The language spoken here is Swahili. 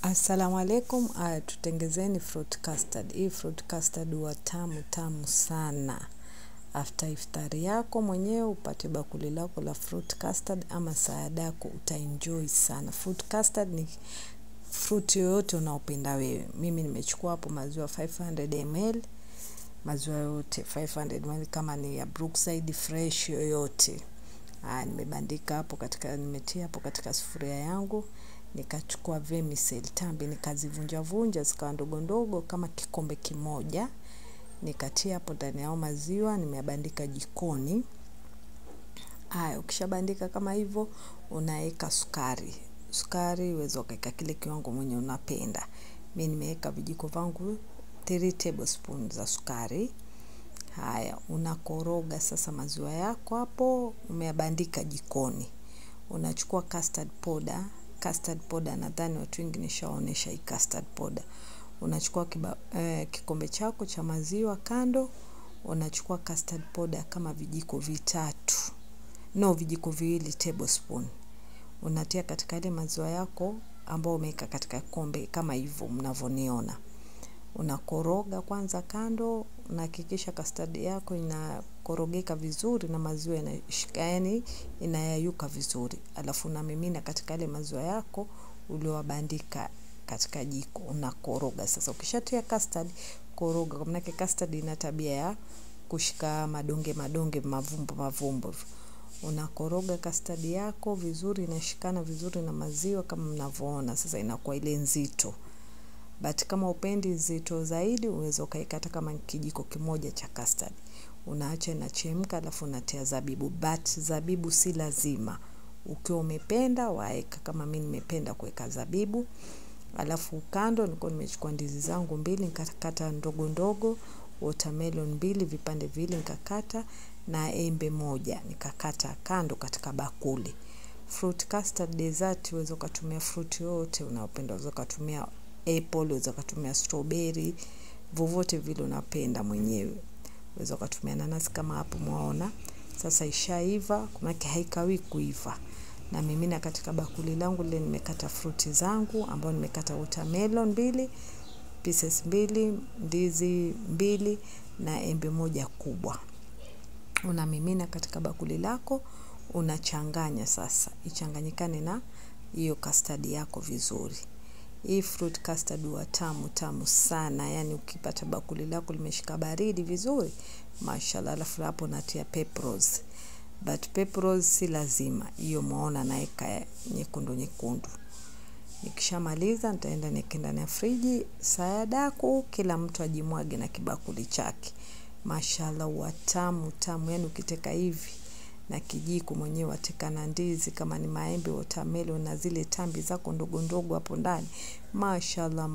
Assalamu alaikum, tutengezeni fruit custard. Hii fruit custard huwa tamu sana. After iftari yako mwenyewe upate bakuli lako la fruit custard ama saadako utaenjoy sana. Fruit custard ni fruit yoyote unaopenda wewe. Mimi nimechukua hapo maziwa 500 ml. Maziwa yote 500 ml kama ni ya Brookside fresh yoyote. Nimebandika hapo nimetia hapo katika sufuria yangu. Nikachukua vermicelli tambi nikazivunja zikawa ndogo kama kikombe kimoja, nikatia hapo ndani ya maziwa, nimebandika jikoni. Ukishabandika kama hivyo unaweka sukari uweze kuweka kile kiwango mwenye unapenda. Mimi nimeweka vijiko vangu 3 tablespoons za sukari. Unakoroga sasa maziwa yako hapo umeyabandika jikoni. Unachukua custard powder, nadhani watu wengi nishaonesha hii custard powder. Unachukua kikombe chako cha maziwa kando, unachukua custard powder kama vijiko viwili tablespoon. Unatia katika ile maziwa yako ambao umeweka katika kombe kama hivyo mnavoniona. Unakoroga kwanza kando, unahakikisha custard yako inakorogeka vizuri na maziwa inayayuka vizuri. Alafu unamimina katika ile maziwa yako uliowabandika katika jiko, unakoroga. Sasa ukishatia custard, koroga, kwa maana custard ina tabia ya kushika madonge mavumbo. Unakoroga custard yako vizuri, inashikana vizuri na maziwa kama mnavyoona. Sasa inakuwa ile nzito. But kama upendi nzito zaidi, unaweza ukaikata kama kijiko kimoja cha custard. Unaacha inachemka alafu unatia zabibu. But zabibu si lazima. Ukiwa umependa waeka, kama mimi nimependa kuweka zabibu. Alafu kando nilikuwa nimechukua ndizi zangu 2 nikakata ndogo, watermelon 2 vipande vile nikakata, na embe 1 nikakata kando katika bakuli. Fruit custard dessert unaweza kutumia fruit yote unayopenda. Unaweza kutumia apple, unaweza kutumia strawberry, vovote vile unapenda mwenyewe. Unaweza kutumia nanasi kama hapo mwaona. Sasa ishaiva, kuna haikawi kuiva. Na mimina katika bakuli langu lile nimekata fruit zangu ambao nimekata watermelon 2, pieces 2, ndizi 2 na embe 1 kubwa. Unamimina katika bakuli lako, unachanganya sasa. Ichanganyikane na hiyo custard yako vizuri. Hii fruit custard huwa tamu sana. Yani ukipata bakuli lako limeshika baridi vizuri, mashallah. Alafu hapo natia peppers. But peppers si lazima. Hiyo muona naeka nyekundu. Nikishamaliza nitaenda niweke ndani ya friji. Saadako kila mtu ajimwage na kibakuli chake. Mashallah huwa tamu. Yani ukiteka hivi na kijiko mwenyewe wateka na ndizi kama ni maembe, watermelon na zile tambi zako ndogo hapo ndani. Mashallah.